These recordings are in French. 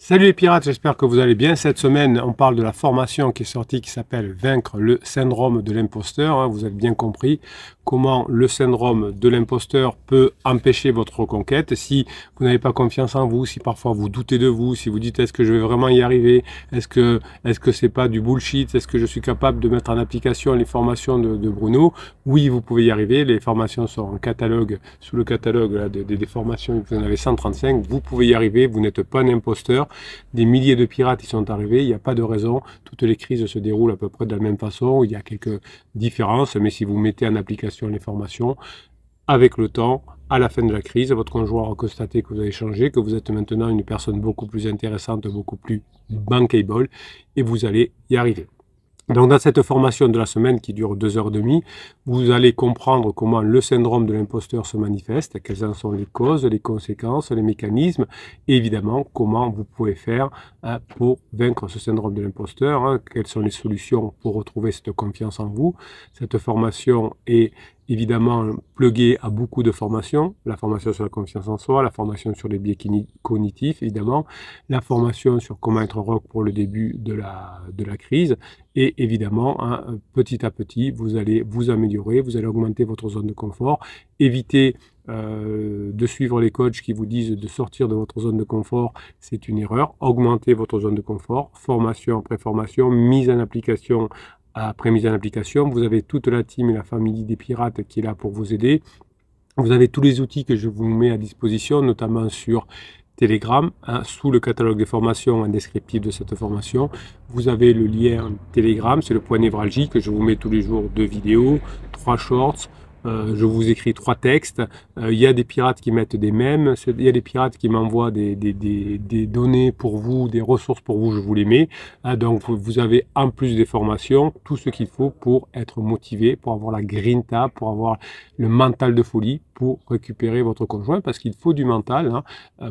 Salut les pirates, j'espère que vous allez bien. Cette semaine, on parle de la formation qui est sortie qui s'appelle Vaincre le syndrome de l'imposteur. Vous avez bien compris comment le syndrome de l'imposteur peut empêcher votre reconquête. Si vous n'avez pas confiance en vous, si parfois vous doutez de vous, si vous dites est-ce que je vais vraiment y arriver, est-ce que c'est pas du bullshit, est-ce que je suis capable de mettre en application les formations de Bruno? Oui, vous pouvez y arriver. Les formations sont en catalogue, sous le catalogue là, des formations, vous en avez 135. Vous pouvez y arriver, vous n'êtes pas un imposteur. Des milliers de pirates y sont arrivés, il n'y a pas de raison, toutes les crises se déroulent à peu près de la même façon, il y a quelques différences, mais si vous mettez en application les formations, avec le temps, à la fin de la crise, votre conjoint aura constaté que vous avez changé, que vous êtes maintenant une personne beaucoup plus intéressante, beaucoup plus bankable, et vous allez y arriver. Donc dans cette formation de la semaine qui dure 2h30, vous allez comprendre comment le syndrome de l'imposteur se manifeste, quelles en sont les causes, les conséquences, les mécanismes, et évidemment comment vous pouvez faire pour vaincre ce syndrome de l'imposteur, quelles sont les solutions pour retrouver cette confiance en vous. Cette formation est évidemment pluguée à beaucoup de formations, la formation sur la confiance en soi, la formation sur les biais cognitifs évidemment, la formation sur comment être rock pour le début de la crise, et évidemment, petit à petit, vous allez vous améliorer, vous allez augmenter votre zone de confort, éviter de suivre les coachs qui vous disent de sortir de votre zone de confort, c'est une erreur, augmenter votre zone de confort, formation après formation, mise en application après mise en application, vous avez toute la team et la famille des pirates qui est là pour vous aider. Vous avez tous les outils que je vous mets à disposition, notamment sur Telegram, sous le catalogue des formations, un descriptif de cette formation. Vous avez le lien Telegram, c'est le point névralgique, je vous mets tous les jours 2 vidéos, 3 shorts, je vous écris 3 textes, il y a des pirates qui mettent des mèmes, il y a des pirates qui m'envoient des données pour vous, des ressources pour vous, je vous les mets. Donc vous avez en plus des formations, tout ce qu'il faut pour être motivé, pour avoir la grinta, pour avoir le mental de folie, pour récupérer votre conjoint, parce qu'il faut du mental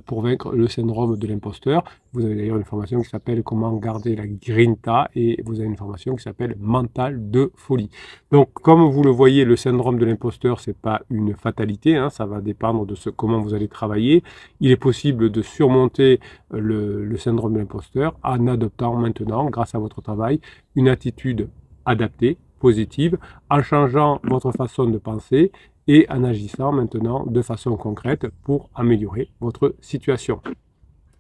pour vaincre le syndrome de l'imposteur. Vous avez d'ailleurs une formation qui s'appelle comment garder la grinta, et vous avez une formation qui s'appelle mental de folie. Donc comme vous le voyez, le syndrome de l'imposteur, c'est pas une fatalité, ça va dépendre de comment vous allez travailler. Il est possible de surmonter le syndrome de l'imposteur en adoptant maintenant, grâce à votre travail, une attitude adaptée, positive, en changeant votre façon de penser et en agissant maintenant de façon concrète pour améliorer votre situation.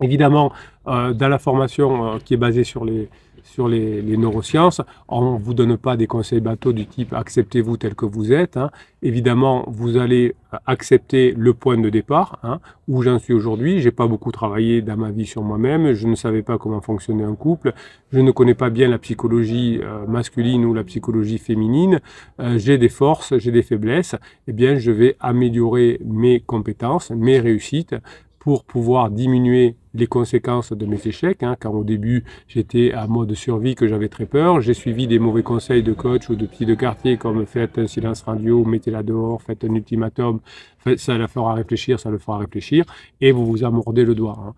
Évidemment, dans la formation qui est basée sur les neurosciences, on ne vous donne pas des conseils bateaux du type « acceptez-vous tel que vous êtes ». Évidemment, vous allez accepter le point de départ, où j'en suis aujourd'hui. J'ai pas beaucoup travaillé dans ma vie sur moi-même, je ne savais pas comment fonctionnait un couple, je ne connais pas bien la psychologie masculine ou la psychologie féminine, j'ai des forces, j'ai des faiblesses, eh bien je vais améliorer mes compétences, mes réussites, pour pouvoir diminuer les conséquences de mes échecs, car au début j'étais à mode survie, que j'avais très peur, j'ai suivi des mauvais conseils de coach ou de petits de quartier comme faites un silence radio, mettez-la dehors, faites un ultimatum, ça la fera réfléchir, ça le fera réfléchir, et vous vous amordez le doigt.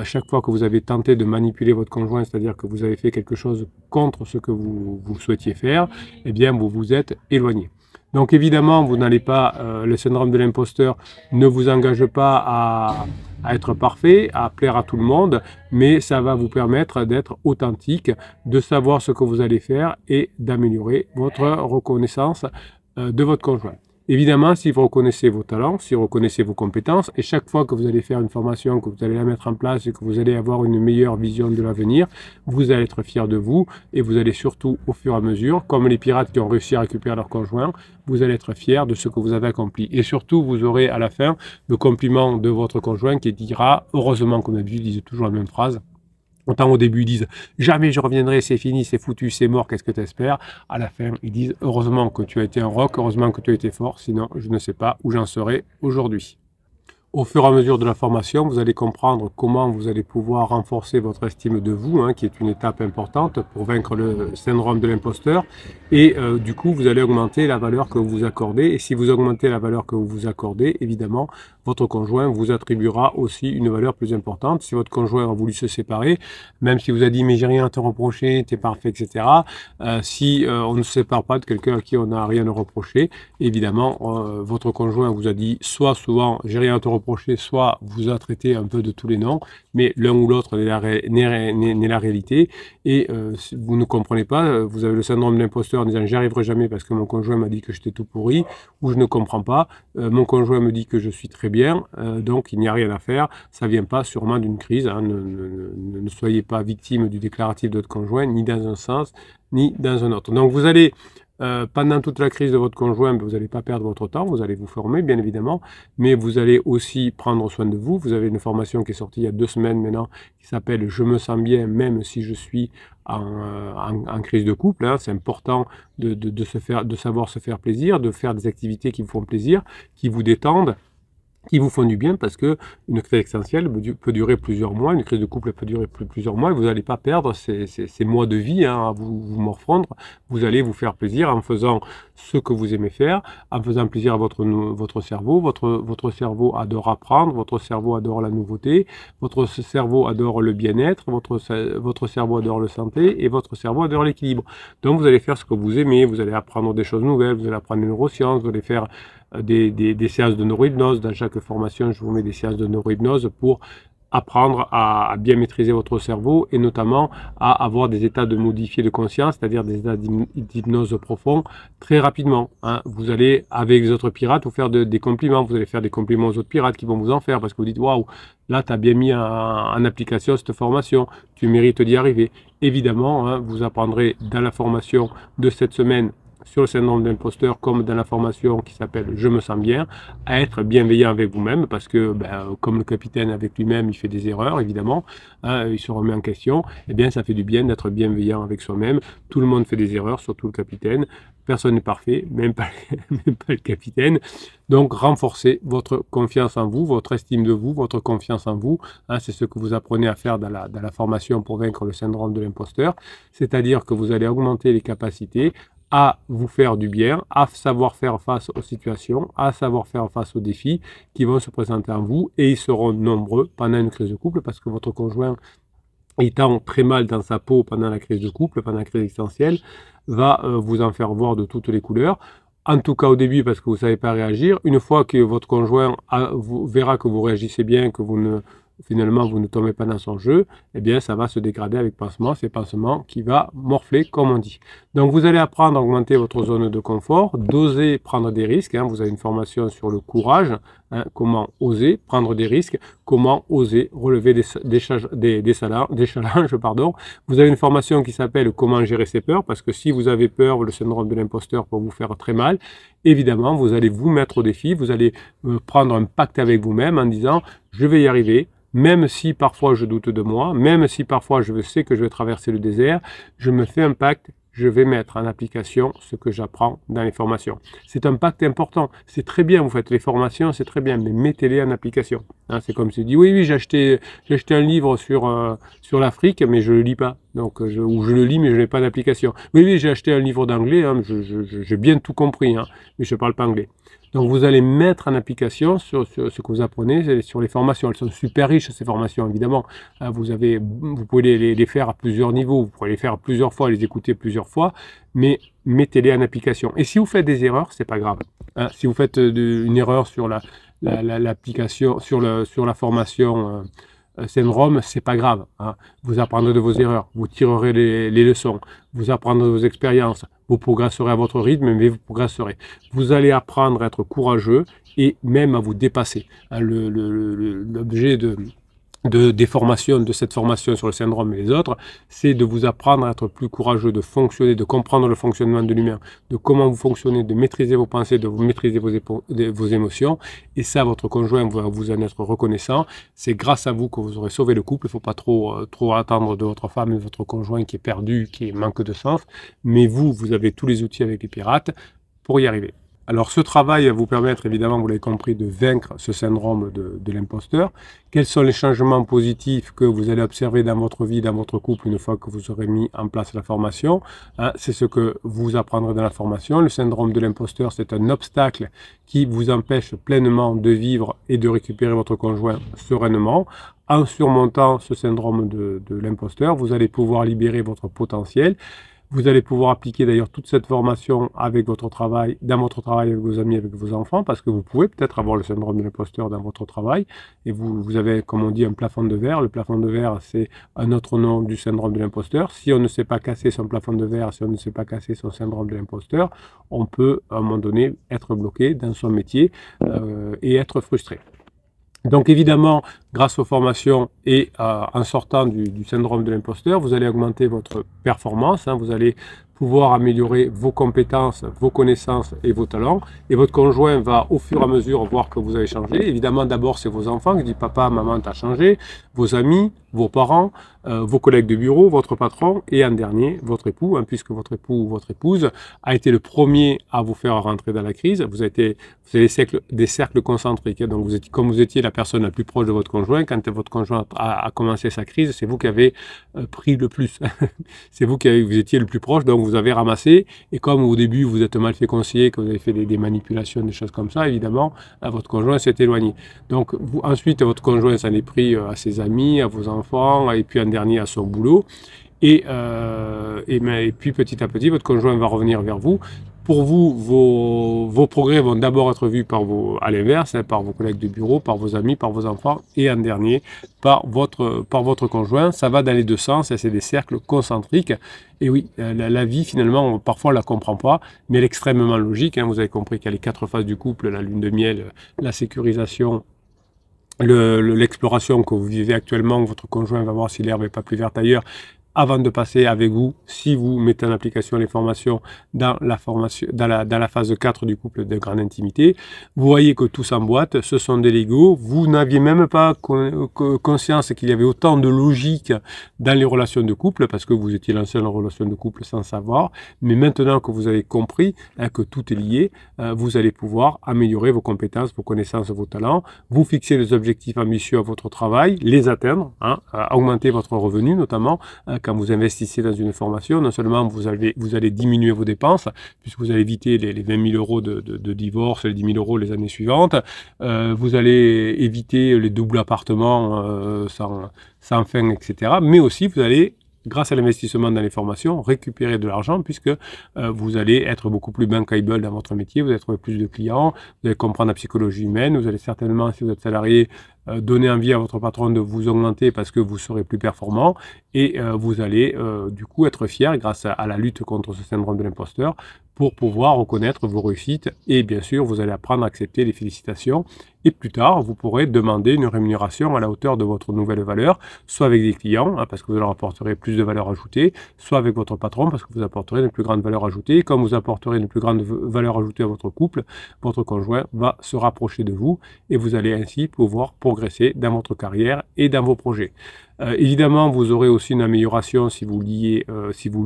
Chaque fois que vous avez tenté de manipuler votre conjoint, c'est-à-dire que vous avez fait quelque chose contre ce que vous souhaitiez faire, eh bien vous vous êtes éloigné. Donc évidemment, vous n'allez pas, le syndrome de l'imposteur ne vous engage pas à être parfait, à plaire à tout le monde, mais ça va vous permettre d'être authentique, de savoir ce que vous allez faire et d'améliorer votre reconnaissance de votre conjoint. Évidemment, si vous reconnaissez vos talents, si vous reconnaissez vos compétences, et chaque fois que vous allez faire une formation, que vous allez la mettre en place et que vous allez avoir une meilleure vision de l'avenir, vous allez être fier de vous, et vous allez surtout, au fur et à mesure, comme les pirates qui ont réussi à récupérer leur conjoint, vous allez être fier de ce que vous avez accompli. Et surtout, vous aurez à la fin le compliment de votre conjoint qui dira, heureusement qu'on a vu, ils disent toujours la même phrase. Autant au début ils disent « jamais je reviendrai, c'est fini, c'est foutu, c'est mort, qu'est-ce que tu espères ?» À la fin ils disent « heureusement que tu as été un rock, heureusement que tu as été fort, sinon je ne sais pas où j'en serai aujourd'hui. » Au fur et à mesure de la formation, vous allez comprendre comment vous allez pouvoir renforcer votre estime de vous, qui est une étape importante pour vaincre le syndrome de l'imposteur. Et du coup, vous allez augmenter la valeur que vous vous accordez. Et si vous augmentez la valeur que vous vous accordez, évidemment, votre conjoint vous attribuera aussi une valeur plus importante. Si votre conjoint a voulu se séparer, même si vous a dit mais j'ai rien à te reprocher, t'es parfait, etc. Si on ne se sépare pas de quelqu'un à qui on n'a rien à reprocher, évidemment, votre conjoint vous a dit soit souvent j'ai rien à te reprocher, soit vous a traité un peu de tous les noms, mais l'un ou l'autre n'est la réalité. Et vous ne comprenez pas, vous avez le syndrome de l'imposteur en disant j'y arriverai jamais parce que mon conjoint m'a dit que j'étais tout pourri, ou je ne comprends pas, mon conjoint me dit que je suis très bien, donc il n'y a rien à faire, ça vient pas sûrement d'une crise, hein. Ne soyez pas victime du déclaratif de votre conjoint, ni dans un sens, ni dans un autre. Donc vous allez, pendant toute la crise de votre conjoint, vous n'allez pas perdre votre temps, vous allez vous former bien évidemment, mais vous allez aussi prendre soin de vous. Vous avez une formation qui est sortie il y a 2 semaines maintenant, qui s'appelle « Je me sens bien même si je suis en crise de couple », hein. C'est important de savoir se faire plaisir, de faire des activités qui vous font plaisir, qui vous détendent, qui vous font du bien, parce que une crise existentielle peut durer plusieurs mois, une crise de couple peut durer plusieurs mois, et vous n'allez pas perdre ces mois de vie, hein, à vous morfondre. Vous allez vous faire plaisir en faisant ce que vous aimez faire, en faisant plaisir à votre cerveau. Votre cerveau adore apprendre, votre cerveau adore la nouveauté, votre cerveau adore le bien-être, votre cerveau adore la santé, et votre cerveau adore l'équilibre. Donc vous allez faire ce que vous aimez, vous allez apprendre des choses nouvelles, vous allez apprendre les neurosciences, vous allez faire des séances de neurohypnose. Dans chaque formation, je vous mets des séances de neurohypnose pour apprendre à bien maîtriser votre cerveau, et notamment à avoir des états de modifié de conscience, c'est-à-dire des états d'hypnose profond très rapidement, hein. Vous allez, avec les autres pirates, vous faire des compliments. Vous allez faire des compliments aux autres pirates qui vont vous en faire, parce que vous dites waouh, là tu as bien mis en application cette formation, tu mérites d'y arriver. Évidemment, hein, vous apprendrez dans la formation de cette semaine sur le syndrome de l'imposteur, comme dans la formation qui s'appelle « Je me sens bien », à être bienveillant avec vous-même, parce que, comme le capitaine avec lui-même, il fait des erreurs, évidemment, hein, il se remet en question, et bien ça fait du bien d'être bienveillant avec soi-même. Tout le monde fait des erreurs, surtout le capitaine. Personne n'est parfait, même pas le capitaine. Donc, renforcez votre confiance en vous, votre estime de vous, votre confiance en vous, hein, c'est ce que vous apprenez à faire dans la formation pour vaincre le syndrome de l'imposteur, c'est-à-dire que vous allez augmenter les capacités à vous faire du bien, à savoir faire face aux situations, à savoir faire face aux défis qui vont se présenter en vous, et ils seront nombreux pendant une crise de couple, parce que votre conjoint, étant très mal dans sa peau pendant la crise de couple, pendant la crise existentielle, va vous en faire voir de toutes les couleurs. En tout cas au début, parce que vous ne savez pas réagir. Une fois que votre conjoint verra que vous réagissez bien, que finalement vous ne tombez pas dans son jeu, eh bien ça va se dégrader avec pansement, c'est pansement qui va morfler, comme on dit. Donc vous allez apprendre à augmenter votre zone de confort, d'oser prendre des risques, hein. Vous avez une formation sur le courage, hein, comment oser prendre des risques, comment oser relever des challenges. Vous avez une formation qui s'appelle comment gérer ses peurs, parce que si vous avez peur, le syndrome de l'imposteur peut vous faire très mal. Évidemment, vous allez vous mettre au défi, vous allez prendre un pacte avec vous-même en disant je vais y arriver. Même si parfois je doute de moi, même si parfois je sais que je vais traverser le désert, je me fais un pacte, je vais mettre en application ce que j'apprends dans les formations. C'est un pacte important, c'est très bien, vous faites les formations, c'est très bien, mais mettez-les en application. Hein, c'est comme si je dis, oui, j'ai acheté un livre sur l'Afrique, mais je ne le lis pas. Donc, ou je le lis, mais je n'ai pas d'application. Oui, j'ai acheté un livre d'anglais, hein, j'ai bien tout compris, hein, mais je ne parle pas anglais. Donc vous allez mettre en application sur ce que vous apprenez, sur les formations. Elles sont super riches, ces formations, évidemment. Vous pouvez les faire à plusieurs niveaux, vous pouvez les faire plusieurs fois, les écouter plusieurs fois, mais mettez-les en application. Et si vous faites des erreurs, c'est pas grave. Hein, si vous faites une erreur sur l'application, sur la formation syndrome, c'est pas grave, hein. Vous apprendrez de vos erreurs, vous tirerez les leçons, vous apprendrez de vos expériences, vous progresserez à votre rythme, mais vous progresserez. Vous allez apprendre à être courageux et même à vous dépasser. Hein, l'objet des formations, de cette formation sur le syndrome et les autres, c'est de vous apprendre à être plus courageux, de fonctionner, de comprendre le fonctionnement de l'humain, de comment vous fonctionnez, de maîtriser vos pensées, de vous maîtriser vos émotions. Et ça, votre conjoint va vous en être reconnaissant. C'est grâce à vous que vous aurez sauvé le couple. Il ne faut pas trop attendre de votre femme et de votre conjoint qui est perdu, qui manque de sens. Mais vous avez tous les outils avec les pirates pour y arriver. Alors ce travail va vous permettre évidemment, vous l'avez compris, de vaincre ce syndrome de l'imposteur. Quels sont les changements positifs que vous allez observer dans votre vie, dans votre couple, une fois que vous aurez mis en place la formation, hein? C'est ce que vous apprendrez dans la formation. Le syndrome de l'imposteur, c'est un obstacle qui vous empêche pleinement de vivre et de récupérer votre conjoint sereinement. En surmontant ce syndrome de l'imposteur, vous allez pouvoir libérer votre potentiel. Vous allez pouvoir appliquer d'ailleurs toute cette formation avec votre travail, dans votre travail avec vos amis, avec vos enfants, parce que vous pouvez peut-être avoir le syndrome de l'imposteur dans votre travail, et vous avez, comme on dit, un plafond de verre. Le plafond de verre, c'est un autre nom du syndrome de l'imposteur. Si on ne sait pas casser son plafond de verre, si on ne sait pas casser son syndrome de l'imposteur, on peut, à un moment donné, être bloqué dans son métier et être frustré. Donc évidemment, grâce aux formations et en sortant du syndrome de l'imposteur, vous allez augmenter votre performance, hein, vous allez pouvoir améliorer vos compétences, vos connaissances et vos talents. Et votre conjoint va au fur et à mesure voir que vous avez changé. Évidemment, d'abord, c'est vos enfants qui disent « Papa, maman, t'as changé », vos amis, vos parents, vos collègues de bureau, votre patron et en dernier, votre époux, hein, puisque votre époux ou votre épouse a été le premier à vous faire rentrer dans la crise. Vous avez des cercles concentriques. Hein, donc, comme vous étiez la personne la plus proche de votre conjoint, quand votre conjoint a commencé sa crise, c'est vous qui avez pris le plus. C'est vous vous étiez le plus proche, donc vous avez ramassé. Et comme au début, vous êtes mal fait conseiller, que vous avez fait des manipulations, des choses comme ça, évidemment, votre conjoint s'est éloigné. Donc, ensuite, votre conjoint s'en est pris à ses amis, à vos enfants, et puis en dernier à son boulot. Et puis petit à petit, votre conjoint va revenir vers vous. Pour vous, vos progrès vont d'abord être vus à l'inverse, hein, par vos collègues de bureau, par vos amis, par vos enfants, et en dernier, par votre conjoint. Ça va dans les deux sens, c'est des cercles concentriques. Et oui, la vie, finalement, parfois on ne la comprend pas, mais elle est extrêmement logique. Hein. Vous avez compris qu'il y a les 4 phases du couple, la lune de miel, la sécurisation, l'exploration que vous vivez actuellement, votre conjoint va voir si l'herbe n'est pas plus verte ailleurs, avant de passer avec vous, si vous mettez en application les formations dans la phase 4 du couple de grande intimité. Vous voyez que tout s'emboîte, ce sont des Legos. Vous n'aviez même pas conscience qu'il y avait autant de logique dans les relations de couple, parce que vous étiez lancé dans la relation de couple sans savoir. Mais maintenant que vous avez compris, hein, que tout est lié, vous allez pouvoir améliorer vos compétences, vos connaissances, vos talents, vous fixer des objectifs ambitieux à votre travail, les atteindre, hein, augmenter votre revenu notamment, quand vous investissez dans une formation. Non seulement vous allez diminuer vos dépenses, puisque vous allez éviter les 20 000 euros de divorce, les 10 000 euros les années suivantes, vous allez éviter les doubles appartements sans fin, etc. Mais aussi, vous allez, grâce à l'investissement dans les formations, récupérer de l'argent, puisque vous allez être beaucoup plus bankable dans votre métier, vous allez trouver plus de clients, vous allez comprendre la psychologie humaine, vous allez certainement, si vous êtes salarié, donner envie à votre patron de vous augmenter parce que vous serez plus performant, et vous allez du coup être fier grâce à la lutte contre ce syndrome de l'imposteur pour pouvoir reconnaître vos réussites, et bien sûr vous allez apprendre à accepter les félicitations, et plus tard vous pourrez demander une rémunération à la hauteur de votre nouvelle valeur, soit avec des clients, hein, parce que vous leur apporterez plus de valeur ajoutée, soit avec votre patron parce que vous apporterez une plus grande valeur ajoutée. Et comme vous apporterez une plus grande valeur ajoutée à votre couple, votre conjoint va se rapprocher de vous et vous allez ainsi pouvoir progresser dans votre carrière et dans vos projets. Évidemment, vous aurez aussi une amélioration si vous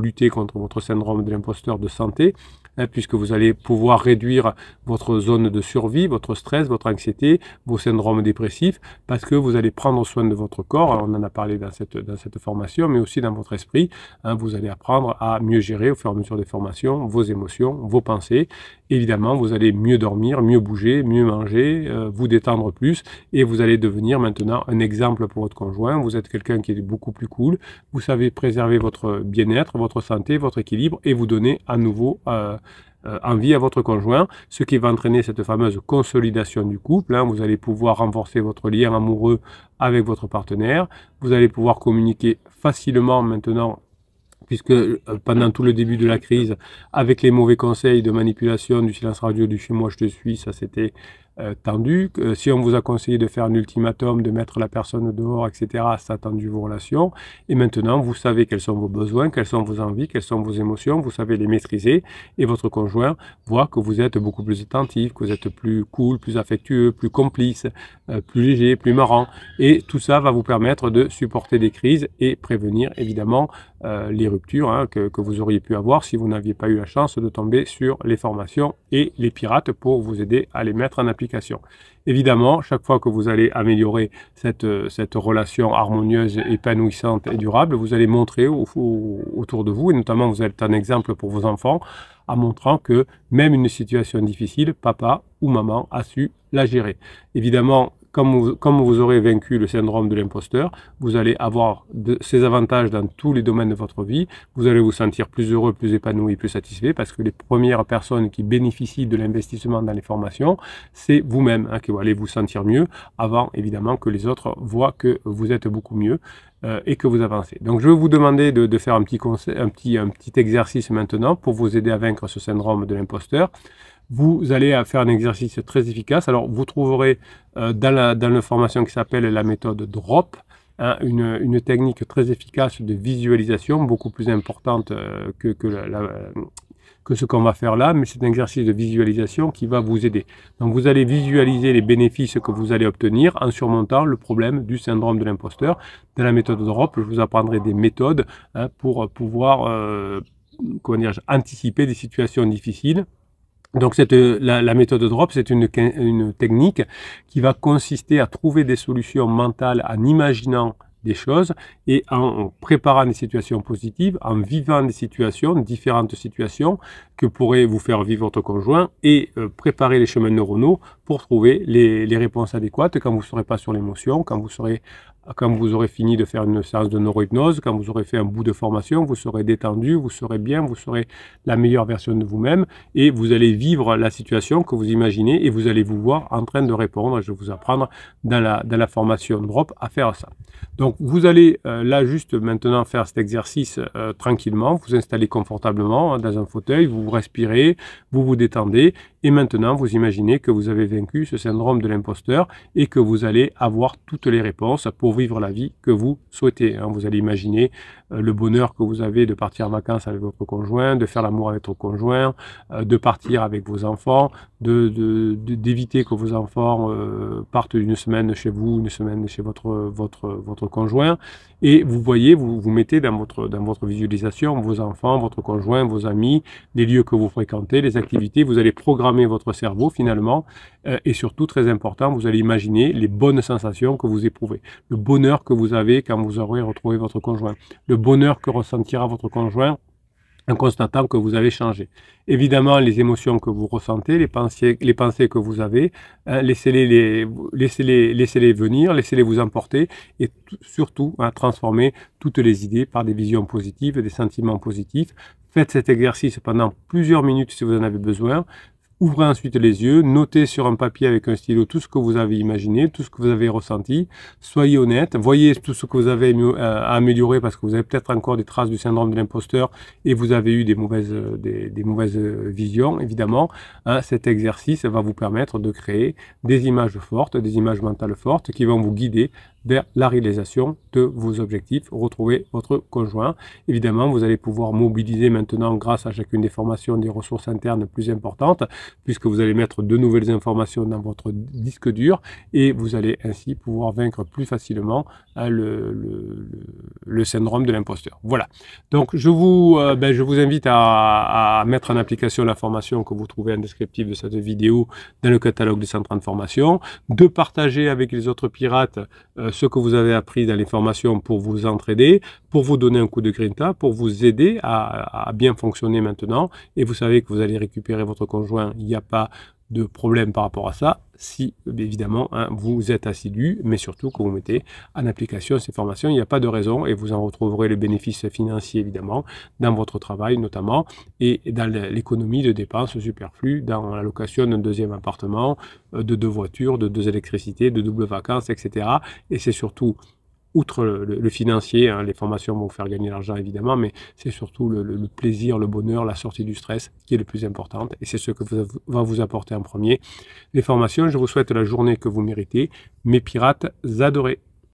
luttez contre votre syndrome de l'imposteur de santé, hein, puisque vous allez pouvoir réduire votre zone de survie, votre stress, votre anxiété, vos syndromes dépressifs, parce que vous allez prendre soin de votre corps. Alors, on en a parlé dans cette formation, mais aussi dans votre esprit. Hein, vous allez apprendre à mieux gérer au fur et à mesure des formations vos émotions, vos pensées. Évidemment, vous allez mieux dormir, mieux bouger, mieux manger, vous détendre plus, et vous allez devenir maintenant un exemple pour votre conjoint. Vous êtes quelqu'un qui est beaucoup plus cool, vous savez préserver votre bien-être, votre santé, votre équilibre, et vous donner à nouveau envie à votre conjoint, ce qui va entraîner cette fameuse consolidation du couple. Hein. Vous allez pouvoir renforcer votre lien amoureux avec votre partenaire, vous allez pouvoir communiquer facilement maintenant, puisque pendant tout le début de la crise, avec les mauvais conseils de manipulation, du silence radio, du « suis-moi, je te suis », ça c'était tendu. Si on vous a conseillé de faire un ultimatum, de mettre la personne dehors, etc., ça a tendu vos relations. Et maintenant, vous savez quels sont vos besoins, quelles sont vos envies, quelles sont vos émotions, vous savez les maîtriser. Et votre conjoint voit que vous êtes beaucoup plus attentif, que vous êtes plus cool, plus affectueux, plus complice, plus léger, plus marrant. Et tout ça va vous permettre de supporter des crises et prévenir évidemment les ruptures que vous auriez pu avoir si vous n'aviez pas eu la chance de tomber sur les formations et les pirates pour vous aider à les mettre en application. Évidemment, chaque fois que vous allez améliorer cette relation harmonieuse, épanouissante et durable, vous allez montrer autour de vous, et notamment vous êtes un exemple pour vos enfants, en montrant que même une situation difficile, papa ou maman a su la gérer. Évidemment, comme vous aurez vaincu le syndrome de l'imposteur, vous allez avoir ces avantages dans tous les domaines de votre vie. Vous allez vous sentir plus heureux, plus épanoui, plus satisfait parce que les premières personnes qui bénéficient de l'investissement dans les formations, c'est vous-même qui allez vous sentir mieux avant évidemment que les autres voient que vous êtes beaucoup mieux et que vous avancez. Donc je vais vous demander de faire un petit exercice maintenant pour vous aider à vaincre ce syndrome de l'imposteur. Vous allez faire un exercice très efficace. Alors, vous trouverez dans la formation qui s'appelle la méthode DROP, une technique très efficace de visualisation, beaucoup plus importante que ce qu'on va faire là, mais c'est un exercice de visualisation qui va vous aider. Donc, vous allez visualiser les bénéfices que vous allez obtenir en surmontant le problème du syndrome de l'imposteur. Dans la méthode DROP, je vous apprendrai des méthodes pour pouvoir anticiper des situations difficiles. Donc la méthode DROP, c'est une technique qui va consister à trouver des solutions mentales en imaginant des choses et en préparant des situations positives, en vivant des situations, différentes situations que pourrait vous faire vivre votre conjoint et préparer les chemins neuronaux pour trouver les réponses adéquates quand vous ne serez pas sur l'émotion, quand vous aurez fini de faire une séance de neurohypnose, quand vous aurez fait un bout de formation, vous serez détendu, vous serez bien, vous serez la meilleure version de vous-même et vous allez vivre la situation que vous imaginez et vous allez vous voir en train de répondre. Je vais vous apprendre dans la formation DROP à faire ça. Donc vous allez là juste maintenant faire cet exercice tranquillement, vous installez confortablement dans un fauteuil, vous respirez, vous vous détendez et maintenant vous imaginez que vous avez vaincu ce syndrome de l'imposteur et que vous allez avoir toutes les réponses pour vivre la vie que vous souhaitez. Vous allez imaginer le bonheur que vous avez de partir en vacances avec votre conjoint, de faire l'amour avec votre conjoint, de partir avec vos enfants, d'éviter que vos enfants partent une semaine chez vous, une semaine chez votre conjoint. Et vous voyez, vous mettez dans votre visualisation vos enfants, votre conjoint, vos amis, les lieux que vous fréquentez, les activités. Vous allez programmer votre cerveau finalement. Et surtout, très important, vous allez imaginer les bonnes sensations que vous éprouvez. Le bonheur que vous avez quand vous aurez retrouvé votre conjoint. Le bonheur que ressentira votre conjoint en constatant que vous avez changé. Évidemment, les émotions que vous ressentez, les pensées que vous avez, laissez-les venir, laissez-les vous emporter et surtout transformer toutes les idées par des visions positives, des sentiments positifs. Faites cet exercice pendant plusieurs minutes si vous en avez besoin. Ouvrez ensuite les yeux, notez sur un papier avec un stylo tout ce que vous avez imaginé, tout ce que vous avez ressenti. Soyez honnête, voyez tout ce que vous avez à améliorer parce que vous avez peut-être encore des traces du syndrome de l'imposteur et vous avez eu des mauvaises visions, évidemment. Cet exercice va vous permettre de créer des images fortes, des images mentales fortes qui vont vous guider vers la réalisation de vos objectifs, retrouver votre conjoint. Évidemment, vous allez pouvoir mobiliser maintenant, grâce à chacune des formations, des ressources internes plus importantes, puisque vous allez mettre de nouvelles informations dans votre disque dur et vous allez ainsi pouvoir vaincre plus facilement le syndrome de l'imposteur. Voilà. Donc, je vous invite à mettre en application la formation que vous trouvez en descriptif de cette vidéo dans le catalogue des 130 formations, de partager avec les autres pirates ce que vous avez appris dans les formations pour vous entraider, pour vous donner un coup de grinta, pour vous aider à bien fonctionner maintenant. Et vous savez que vous allez récupérer votre conjoint, il n'y a pas de problème par rapport à ça, si évidemment vous êtes assidu, mais surtout que vous mettez en application ces formations, il n'y a pas de raison et vous en retrouverez les bénéfices financiers évidemment dans votre travail notamment et dans l'économie de dépenses superflues, dans la location d'un deuxième appartement, de 2 voitures, de 2 électricités, de doubles vacances, etc. Et c'est surtout outre le financier, hein, les formations vont vous faire gagner de l'argent évidemment, mais c'est surtout le plaisir, le bonheur, la sortie du stress qui est le plus important. Et c'est ce que va vous apporter en premier les formations. Je vous souhaite la journée que vous méritez. Mes pirates adorés.